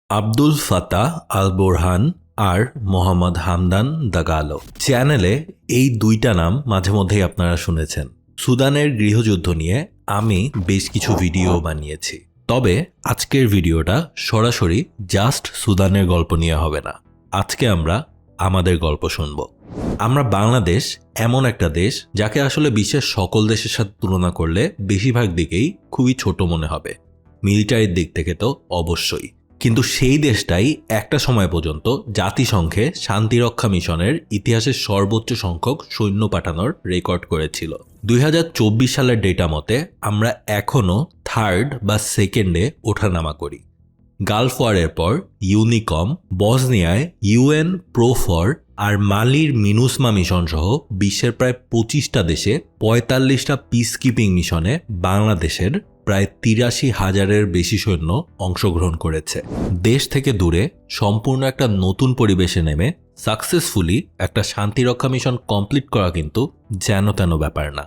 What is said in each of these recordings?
Abdul Fattah আল বোরহান আর মোহাম্মদ হামদান দাগালো। চ্যানেলে এই দুইটা নাম মাঝে মধ্যেই আপনারা শুনেছেন। সুদানের গৃহযুদ্ধ নিয়ে আমি বেশ কিছু ভিডিও বানিয়েছি, তবে আজকের ভিডিওটা সরাসরি জাস্ট সুদানের গল্প নিয়ে হবে না। আজকে আমরা আমাদের গল্প শুনব। আমরা বাংলাদেশ এমন একটা দেশ যাকে আসলে বিশ্বের সকল দেশের সাথে তুলনা করলে বেশিরভাগ দিকেই খুবই ছোট মনে হবে, মিলিটারির দিক থেকে তো অবশ্যই। কিন্তু সেই দেশটাই একটা সময় পর্যন্ত জাতিসংঘে শান্তিরক্ষা মিশনের ইতিহাসের সর্বোচ্চ সংখ্যক সৈন্য পাঠানোর রেকর্ড করেছিল। 2024 সালের ডেটা মতে আমরা এখনও থার্ড বা সেকেন্ডে ওঠানামা করি। গালফ ওয়ারের পর ইউনিকম, বসনিয়ায় ইউএন প্রোফর আর মালির মিনুসমা মিশন সহ বিশ্বের প্রায় 25টা দেশে 45টা পিস কিপিং মিশনে বাংলাদেশের প্রায় 83,000-এর বেশি সৈন্য অংশগ্রহণ করেছে। দেশ থেকে দূরে সম্পূর্ণ একটা নতুন পরিবেশে নেমে সাকসেসফুলি একটা শান্তিরক্ষা মিশন কমপ্লিট করা কিন্তু যেন তেন ব্যাপার না।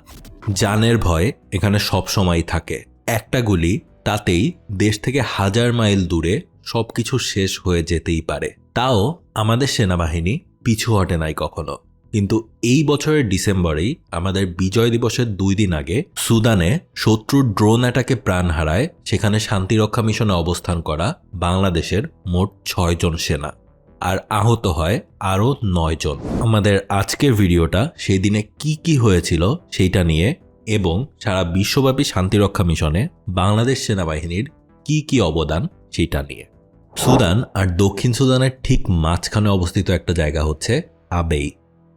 জানের ভয় এখানে সবসময়ই থাকে। একটা গুলি, তাতেই দেশ থেকে 1000 মাইল দূরে সবকিছু শেষ হয়ে যেতেই পারে। তাও আমাদের সেনাবাহিনী পিছু হটে নাই কখনো। কিন্তু এই বছরের ডিসেম্বরেই আমাদের বিজয় দিবসের 2 দিন আগে সুদানে শত্রুর ড্রোন অ্যাটাকে প্রাণ হারায় সেখানে শান্তিরক্ষা মিশনে অবস্থান করা বাংলাদেশের মোট 6 জন সেনা, আর আহত হয় আরও 9 জন। আমাদের আজকের ভিডিওটা সেই দিনে কি হয়েছিল সেইটা নিয়ে এবং সারা বিশ্বব্যাপী শান্তিরক্ষা মিশনে বাংলাদেশ সেনাবাহিনীর কি অবদান সেটা নিয়ে। সুদান আর দক্ষিণ সুদানের ঠিক মাঝখানে অবস্থিত একটা জায়গা হচ্ছে আবেই।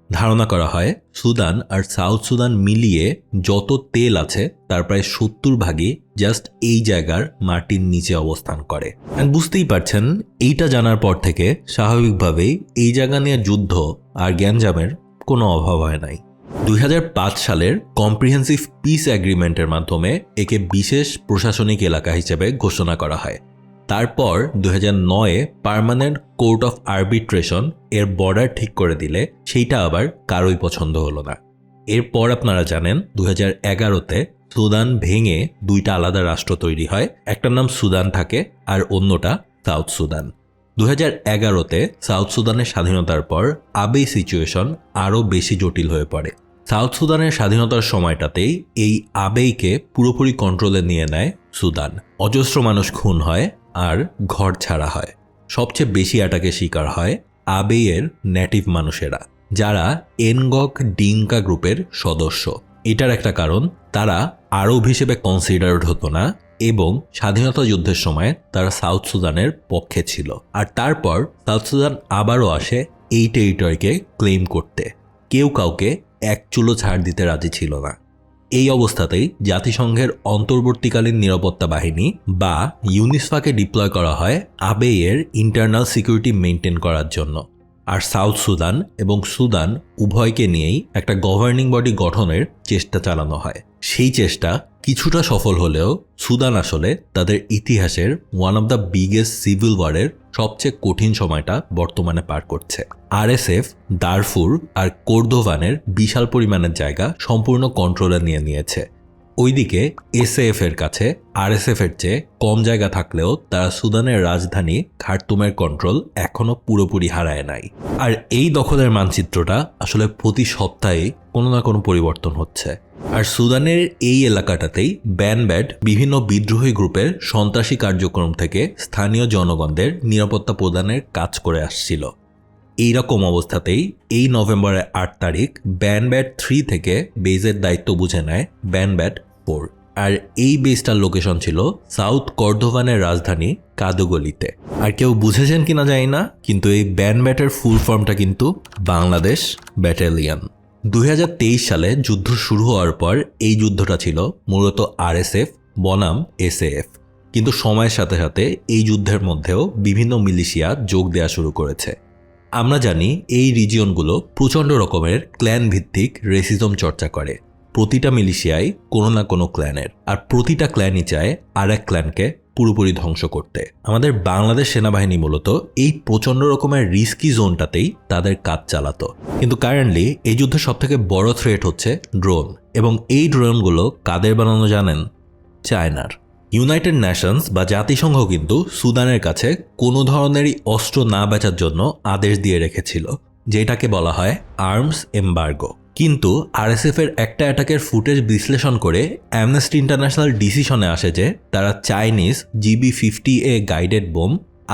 ধারণা করা হয় সুদান আর সাউথ সুদান মিলিয়ে যত তেল আছে তার প্রায় 70% জাস্ট এই জায়গার মাটির নিচে অবস্থান করে। বুঝতেই পারছেন, এইটা জানার পর থেকে স্বাভাবিকভাবেই এই জায়গা নিয়ে যুদ্ধ আর জ্ঞানজামের কোনো অভাব হয় নাই। 2005 সালের কম্প্রিহেন্সিভ পিস অ্যাগ্রিমেন্টের মাধ্যমে একে বিশেষ প্রশাসনিক এলাকা হিসেবে ঘোষণা করা হয়। তারপর 2009-এ পার্মানেন্ট কোর্ট অফ আর্বিট্রেশন এর বর্ডার ঠিক করে দিলে সেইটা আবার কারোই পছন্দ হলো না। এরপর আপনারা জানেন 2011-তে সুদান ভেঙে 2টা আলাদা রাষ্ট্র তৈরি হয়। একটার নাম সুদান থাকে আর অন্যটা সাউথ সুদান। 2011-তে সাউথ সুদানের স্বাধীনতার পর আবেই সিচুয়েশন আরও বেশি জটিল হয়ে পড়ে। সাউথ সুদানের স্বাধীনতার সময়টাতেই এই আবেইকে পুরোপুরি কন্ট্রোলে নিয়ে নেয় সুদান। অজস্র মানুষ খুন হয় আর ঘর ছাড়া হয়। সবচেয়ে বেশি অ্যাটাকের শিকার হয় আবেইয়ের নেটিভ মানুষেরা, যারা এনগক ডিঙ্কা গ্রুপের সদস্য। এটার একটা কারণ, তারা আরব হিসেবে কনসিডার্ড হতো না এবং স্বাধীনতা যুদ্ধের সময় তারা সাউথ সুদানের পক্ষে ছিল। আর তারপর সাউথ সুদান আবারও আসে এই টেরিটরিকে ক্লেম করতে। কেউ কাউকে এক চুলো ছাড় দিতে রাজি ছিল না। এই অবস্থাতেই জাতিসংঘের অন্তর্বর্তীকালীন নিরাপত্তা বাহিনী বা ইউনিসফাকে ডিপ্লয় করা হয় আবেইয়ের ইন্টারনাল সিকিউরিটি মেনটেন করার জন্য। আর সাউথ সুদান এবং সুদান উভয়কে নিয়েই একটা গভর্নিং বডি গঠনের চেষ্টা চালানো হয়। সেই চেষ্টা কিছুটা সফল হলেও সুদান আসলে তাদের ইতিহাসের one of the biggest civil ওয়ারের সবচেয়ে কঠিন সময়টা বর্তমানে পার করছে। আরএসএফ দারফুর আর কোর্দোভানের বিশাল পরিমাণের জায়গা সম্পূর্ণ কন্ট্রোলে নিয়ে নিয়েছে। ওইদিকে এসএএফ এর কাছে আরএসএফ এর চেয়ে কম জায়গা থাকলেও তারা সুদানের রাজধানী খার্তুমের কন্ট্রোল এখনো পুরোপুরি হারায় নাই। আর এই দখলের মানচিত্রটা আসলে প্রতি সপ্তাহে কোনো না কোনো পরিবর্তন হচ্ছে। আর সুদানের এই এলাকাটাতেই ব্যানব্যাট বিভিন্ন বিদ্রোহী গ্রুপের সন্ত্রাসী কার্যক্রম থেকে স্থানীয় জনগণদের নিরাপত্তা প্রদানের কাজ করে আসছিল। এইরকম অবস্থাতেই এই নভেম্বরের 8 তারিখ ব্যানব্যাট 3 থেকে বেজের দায়িত্ব বুঝে নেয় ব্যানব্যাট 4। আর এই বেসটার লোকেশন ছিল সাউথ কর্দোভানের রাজধানী কাদুগলিতে। আর কেউ বুঝেছেন কিনা জানি না, কিন্তু এই ব্যানব্যাটের ফুল ফর্মটা কিন্তু বাংলাদেশ ব্যাটালিয়ন। 2023 সালে যুদ্ধ শুরু হওয়ার পর এই যুদ্ধটা ছিল মূলত আরএসএফ বনাম এসএএফ, কিন্তু সময়ের সাথে সাথে এই যুদ্ধের মধ্যেও বিভিন্ন মিলিশিয়া যোগ দেওয়া শুরু করেছে। আমরা জানি এই রিজিয়নগুলো প্রচণ্ড রকমের ক্ল্যান ভিত্তিক রেসিজম চর্চা করে। প্রতিটা মিলিশিয়ায় কোনো না কোনো ক্ল্যানের, আর প্রতিটা ক্ল্যানই চায় আর এক ক্ল্যানকে পুরোপুরি ধ্বংস করতে। আমাদের বাংলাদেশ সেনাবাহিনী মূলত এই প্রচণ্ড রকমের রিস্কি জোনটাতেই তাদের কাজ চালাতো। কিন্তু কারেন্টলি এই যুদ্ধের সবথেকে বড় থ্রেট হচ্ছে ড্রোন, এবং এই ড্রোনগুলো কাদের বানানো জানেন? চায়নার। ইউনাইটেড নেশনস বা জাতিসংঘ কিন্তু সুদানের কাছে কোনো ধরনেরই অস্ত্র না বেচার জন্য আদেশ দিয়ে রেখেছিল, যেটাকে বলা হয় আর্মস এম্বার্গো। কিন্তু আরএসএফ এর একটা অ্যাটাকের ফুটেজ বিশ্লেষণ করে অ্যামনেস্টি ইন্টারন্যাশনাল ডিসিশনে আসে যে তারা চাইনিজ GB-50A গাইডেড বোম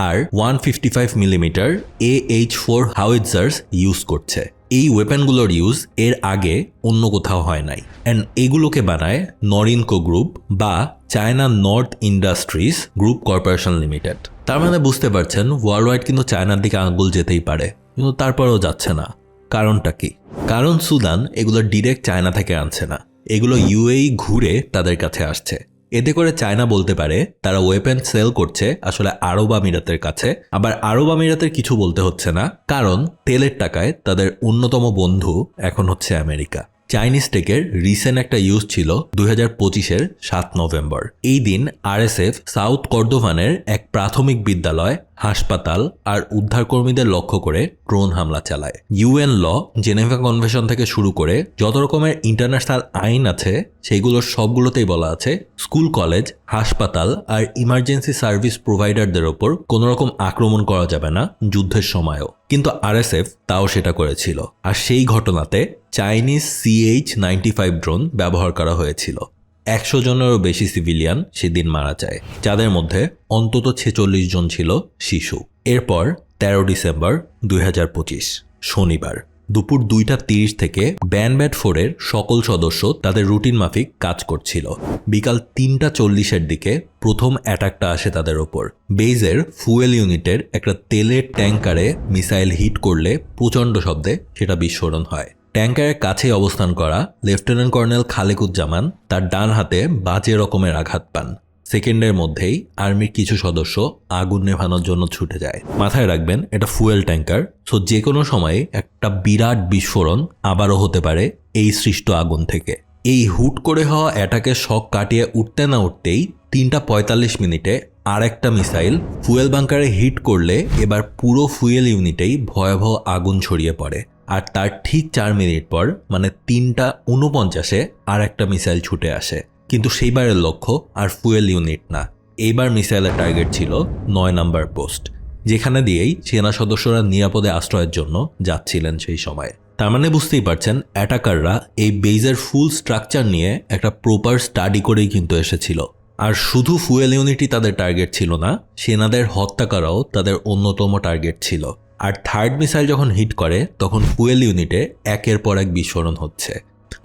আর 155 মিলিমিটার AH-4 হাউইটজার্স ইউজ করছে। এই ওয়েপেনগুলোর ইউজ এর আগে অন্য কোথাও হয় নাই, অ্যান্ড এগুলোকে বানায় নরিনকো গ্রুপ বা China north industries group corporation limited. তার মানে বুঝতে পারছেন ওয়ার্ল্ড ওয়াইড কিন্তু চায়নার দিকে আঙুল যেতেই পারে, কিন্তু তারপরেও যাচ্ছে না। কারণটা কি? কারণ সুদান এগুলো ডিরেক্ট চায়না থেকে আনছে না, এগুলো ইউএই ঘুরে তাদের কাছে আসছে। এতে করে চায়না বলতে পারে তারা ওয়েপেন সেল করছে আসলে আরব আমিরাতের কাছে। আবার আরব আমিরাতের কিছু বলতে হচ্ছে না, কারণ তেলের টাকায় তাদের অন্যতম বন্ধু এখন হচ্ছে আমেরিকা। চাইনিজ টেকের রিসেন্ট একটা ইউজ ছিল 2025-এর 7 নভেম্বর। এই দিন আরএসএফ সাউথ কর্দোভানের এক প্রাথমিক বিদ্যালয়, হাসপাতাল আর উদ্ধারকর্মীদের লক্ষ্য করে ড্রোন হামলা চালায়। ইউএন ল, জেনেভা কনভেনশন থেকে শুরু করে যত রকমের ইন্টারন্যাশনাল আইন আছে সেগুলোর সবগুলোতেই বলা আছে স্কুল, কলেজ, হাসপাতাল আর ইমার্জেন্সি সার্ভিস প্রোভাইডারদের ওপর কোনো রকম আক্রমণ করা যাবে না যুদ্ধের সময়ও। কিন্তু আরএসএফ তাও সেটা করেছিল, আর সেই ঘটনাতে চাইনিজ CH-95 ড্রোন ব্যবহার করা হয়েছিল। 100 জনেরও বেশি সিভিলিয়ান সেদিন মারা যায়, যাদের মধ্যে অন্তত 46 জন ছিল শিশু। এরপর 13 ডিসেম্বর 2025 শনিবার দুপুর 2:30 থেকে ব্যানব্যাট 4-এর সকল সদস্য তাদের রুটিন মাফিক কাজ করছিল। বিকাল 3:40-এর দিকে প্রথম অ্যাটাকটা আসে তাদের ওপর। বেইজের ফুয়েল ইউনিটের একটা তেলের ট্যাঙ্কারে মিসাইল হিট করলে প্রচণ্ড শব্দে সেটা বিস্ফোরণ হয়। ট্যাঙ্কারের কাছেই অবস্থান করা লেফটেন্যান্ট কর্নেল খালেকুজ্জামান তার ডান হাতে বাজে রকমের আঘাত পান। সেকেন্ডের মধ্যেই আর্মির কিছু সদস্য আগুন নেভানোর জন্য ছুটে যায়। মাথায় রাখবেন এটা ফুয়েল ট্যাঙ্কার, সো যে কোনো সময় একটা বিরাট বিস্ফোরণ আবারও হতে পারে এই সৃষ্ট আগুন থেকে। এই হুট করে হওয়া অ্যাটাকের শক কাটিয়ে উঠতে না উঠতেই 3:45 মিনিটে আর একটা মিসাইল ফুয়েল বাঙ্কারে হিট করলে এবার পুরো ফুয়েল ইউনিটেই ভয়াবহ আগুন ছড়িয়ে পড়ে। আর তার ঠিক 4 মিনিট পর মানে 3:49-এ আর একটা মিসাইল ছুটে আসে, কিন্তু সেইবারের লক্ষ্য আর ফুয়েল ইউনিট না। এইবার মিসাইলের টার্গেট ছিল 9 নাম্বার পোস্ট, যেখানে দিয়েই সেনা সদস্যরা নিরাপদে আশ্রয়ের জন্য যাচ্ছিলেন সেই সময়। তার মানে বুঝতেই পারছেন অ্যাটাকাররা এই বেইজের ফুল স্ট্রাকচার নিয়ে একটা প্রপার স্টাডি করেই কিন্তু এসেছিল। আর শুধু ফুয়েল ইউনিটই তাদের টার্গেট ছিল না, সেনাদের হত্যা করাও তাদের অন্যতম টার্গেট ছিল। আর থার্ড মিসাইল যখন হিট করে তখন ফুয়েল ইউনিটে একের পর এক বিস্ফোরণ হচ্ছে,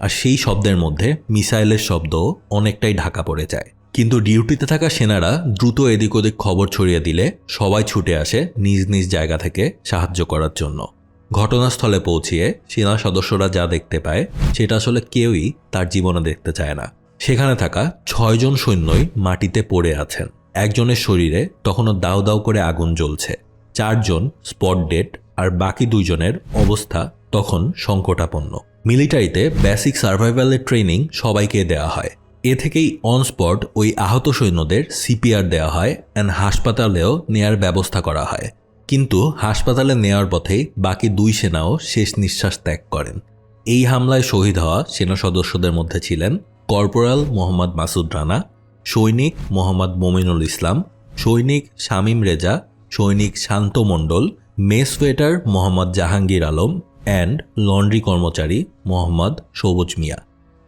আর সেই শব্দের মধ্যে মিসাইলের শব্দও অনেকটাই ঢাকা পড়ে যায়। কিন্তু ডিউটিতে থাকা সেনারা দ্রুত এদিক ওদিক খবর ছড়িয়ে দিলে সবাই ছুটে আসে নিজ নিজ জায়গা থেকে সাহায্য করার জন্য। ঘটনাস্থলে পৌঁছিয়ে সেনা সদস্যরা যা দেখতে পায় সেটা আসলে কেউই তার জীবনে দেখতে চায় না। সেখানে থাকা 6 জন সৈন্যই মাটিতে পড়ে আছেন। একজনের শরীরে তখনও দাউ দাউ করে আগুন জ্বলছে। 4 জন স্পট ডেড, আর বাকি 2 জনের অবস্থা তখন সংকটাপন্ন। মিলিটারিতে বেসিক সার্ভাইভালের ট্রেনিং সবাইকে দেওয়া হয়। এ থেকেই অন স্পট ওই আহত সৈন্যদের CPR দেওয়া হয় অ্যান্ড হাসপাতালেও নেয়ার ব্যবস্থা করা হয়। কিন্তু হাসপাতালে নেওয়ার পথেই বাকি 2 সেনাও শেষ নিঃশ্বাস ত্যাগ করেন। এই হামলায় শহীদ হওয়া সেনা সদস্যদের মধ্যে ছিলেন কর্পোরাল মোহাম্মদ মাসুদ রানা, সৈনিক মোহাম্মদ মমিনুল ইসলাম, সৈনিক শামীম রেজা, সৈনিক Shanta Mondal, mess waiter Mohammad Jahangir Alam and laundry কর্মচারী মোহাম্মদ সবুজ মিয়া।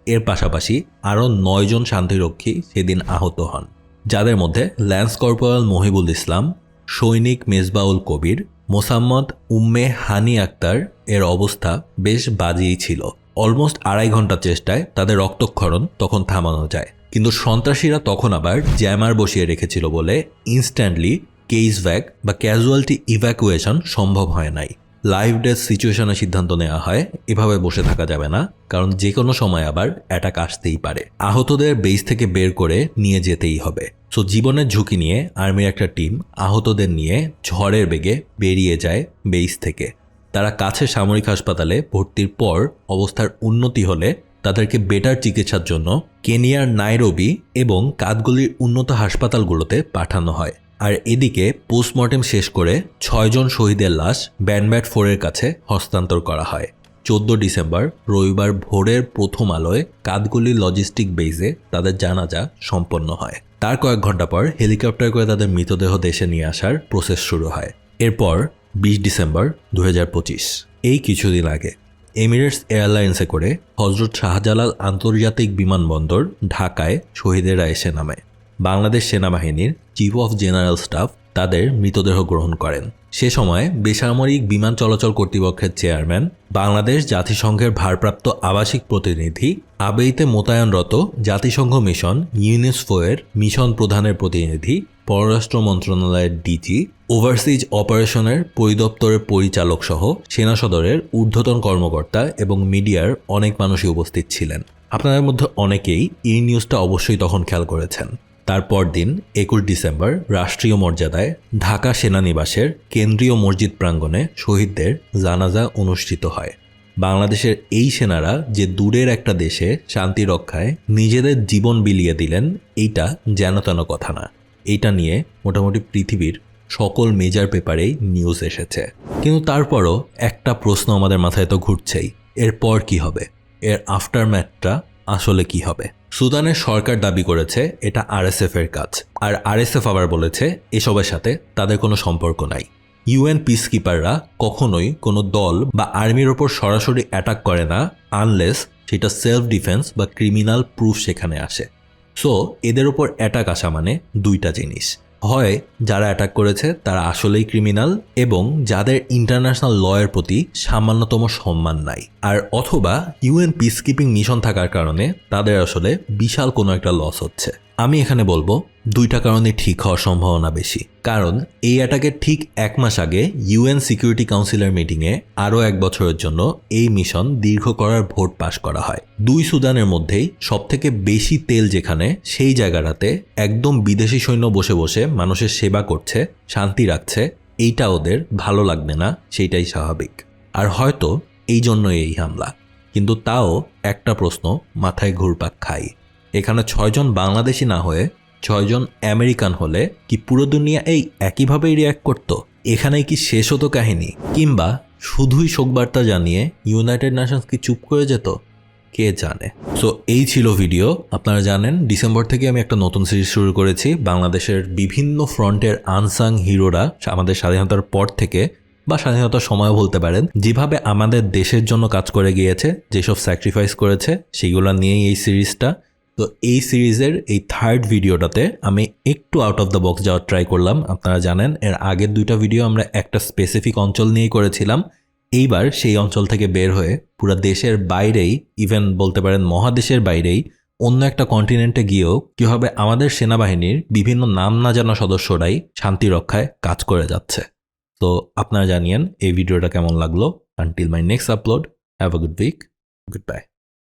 এর পাশাপাশি আরও 9 জন শান্তিরক্ষী সেদিন আহত হন, যাদের মধ্যে ল্যান্স কর্পোরাল মহিবুল ইসলাম, সৈনিক মেজবাউল কবির, মোসাম্মদ উম্মে হানি আক্তার এর অবস্থা বেশ বাজেই ছিল। অলমোস্ট 2.5 ঘন্টা চেষ্টায় তাদের রক্তক্ষরণ তখন থামানো যায়, কিন্তু সন্ত্রাসীরা তখন আবার জ্যামার বসিয়ে রেখেছিল বলে ইনস্ট্যান্টলি কেস ভ্যাক বা ক্যাজুয়ালিটি ইভ্যাকুয়েশন সম্ভব হয় নাই। লাইভ ডেথ সিচুয়েশনের সিদ্ধান্ত নেওয়া হয় এভাবে বসে থাকা যাবে না, কারণ যে কোনো সময় আবার অ্যাটাক আসতেই পারে। আহতদের বেস থেকে বের করে নিয়ে যেতেই হবে। সো জীবনের ঝুঁকি নিয়ে আর্মির একটা টিম আহতদের নিয়ে ঝড়ের বেগে বেরিয়ে যায় বেস থেকে। তারা কাছের সামরিক হাসপাতালে ভর্তির পর অবস্থার উন্নতি হলে তাদেরকে বেটার চিকিৎসার জন্য কেনিয়ার নাইরোবি এবং কাঠগোলির উন্নত হাসপাতালগুলোতে পাঠানো হয়। আর এদিকে পোস্টমর্টেম শেষ করে 6 জন শহীদের লাশ ব্যানব্যাট 4-এর কাছে হস্তান্তর করা হয়। 14 ডিসেম্বর রবিবার ভোরের প্রথম আলোয় কাদগুলি লজিস্টিক বেজে তাদের জানাজা সম্পন্ন হয়। তার কয়েক ঘন্টা পর হেলিকপ্টার করে তাদের মৃতদেহ দেশে নিয়ে আসার প্রসেস শুরু হয়। এরপর 20 ডিসেম্বর 2025 এই কিছুদিন আগে এমিরেটস এয়ারলাইন্সে করে হজরত শাহজালাল আন্তর্জাতিক বিমানবন্দর ঢাকায় শহীদেরা এসে নামে। বাংলাদেশ সেনাবাহিনীর চিফ অফ জেনারেল স্টাফ তাদের মৃতদেহ গ্রহণ করেন। সে সময় বেসামরিক বিমান চলাচল কর্তৃপক্ষের চেয়ারম্যান, বাংলাদেশ জাতিসংঘের ভারপ্রাপ্ত আবাসিক প্রতিনিধি, আবেইতে মোতায়েনরত জাতিসংঘ মিশন ইউনেস্কো এর মিশন প্রধানের প্রতিনিধি, পররাষ্ট্র মন্ত্রণালয়ের ডিজি, ওভারসিজ অপারেশনের পরিদপ্তরের পরিচালক সহ সেনা সদরের ঊর্ধ্বতন কর্মকর্তা এবং মিডিয়ার অনেক মানুষই উপস্থিত ছিলেন। আপনাদের মধ্যে অনেকেই এই নিউজটা অবশ্যই তখন খেয়াল করেছেন। তারপর দিন 21 ডিসেম্বর রাষ্ট্রীয় মর্যাদায় ঢাকা সেনানিবাসের কেন্দ্রীয় মসজিদ প্রাঙ্গণে শহীদদের জানাজা অনুষ্ঠিত হয়। বাংলাদেশের এই সেনারা যে দূরের একটা দেশে শান্তি রক্ষায় নিজেদের জীবন বিলিয়ে দিলেন, এইটা যেন তেন কথা না। এইটা নিয়ে মোটামুটি পৃথিবীর সকল মেজর পেপারেই নিউজ এসেছে। কিন্তু তারপরও একটা প্রশ্ন আমাদের মাথায় তো ঘুরছেই, এরপর কি হবে? এর আফটারম্যাথটা আসলে কি হবে? সুদানের সরকার দাবি করেছে এটা আরএসএফ এর কাজ, আর আরএসএফ আবার বলেছে এসবের সাথে তাদের কোনো সম্পর্ক নাই। ইউএন পিসকিপাররা কখনোই কোনো দল বা আর্মির ওপর সরাসরি অ্যাটাক করে না আনলেস সেটা সেলফ ডিফেন্স বা ক্রিমিনাল প্রুফ সেখানে আসে। সো এদের ওপর অ্যাটাক আসা মানে দুইটা জিনিস, হয় যারা অ্যাটাক করেছে তারা আসলেই ক্রিমিনাল এবং যাদের ইন্টারন্যাশনাল লয়ের প্রতি সামান্যতম সম্মান নাই, আর অথবা ইউএন পিসকিপিং মিশন থাকার কারণে তাদের আসলে বিশাল কোনো একটা লস হচ্ছে। আমি এখানে বলবো দুইটা কারণে ঠিক হওয়ার সম্ভাবনা বেশি, কারণ এই অ্যাটাকের ঠিক 1 মাস আগে ইউএন সিকিউরিটি কাউন্সিলের মিটিংয়ে আরও 1 বছরের জন্য এই মিশন দীর্ঘ করার ভোট পাশ করা হয়। দুই সুদানের মধ্যেই সবথেকে বেশি তেল যেখানে, সেই জায়গাটাতে একদম বিদেশি সৈন্য বসে বসে মানুষের সেবা করছে, শান্তি রাখছে, এইটা ওদের ভালো লাগবে না, সেইটাই স্বাভাবিক। আর হয়তো এই জন্যই এই হামলা। কিন্তু তাও একটা প্রশ্ন মাথায় ঘুরপাক খায়, এখানে 6 জন বাংলাদেশি না হয়ে 6 জন আমেরিকান হলে কি পুরো দুনিয়া এই একইভাবেই রিয়্যাক্ট করত? এখানেই কি শেষ হতো কাহিনী, কিংবা শুধুই শোকবার্তা জানিয়ে ইউনাইটেড নেশনস কি চুপ করে যেত? কে জানে। সো এই ছিল ভিডিও। আপনারা জানেন ডিসেম্বর থেকে আমি একটা নতুন সিরিজ শুরু করেছি, বাংলাদেশের বিভিন্ন ফ্রন্টের আনসাং হিরোরা আমাদের স্বাধীনতার পর থেকে বা স্বাধীনতার সময় বলতে পারেন, যেভাবে আমাদের দেশের জন্য কাজ করে গিয়েছে, যেসব স্যাক্রিফাইস করেছে, সেগুলো নিয়েই এই সিরিজটা। তো এই সিরিজের এই 3rd ভিডিওটাতে আমি একটু আউট অফ দ্য বক্স যাওয়ার ট্রাই করলাম। আপনারা জানেন এর আগের 2টা ভিডিও আমরা একটা স্পেসিফিক অঞ্চল নিয়েই করেছিলাম। এইবার সেই অঞ্চল থেকে বের হয়ে পুরো দেশের বাইরেই, ইভেন বলতে পারেন মহাদেশের বাইরেই অন্য একটা কন্টিনেন্টে গিয়েও কীভাবে আমাদের সেনাবাহিনীর বিভিন্ন নাম না জানা সদস্যরাই শান্তি রক্ষায় কাজ করে যাচ্ছে। তো আপনারা জানিয়েন এই ভিডিওটা কেমন লাগলো। Until my next upload, have a good week, good by.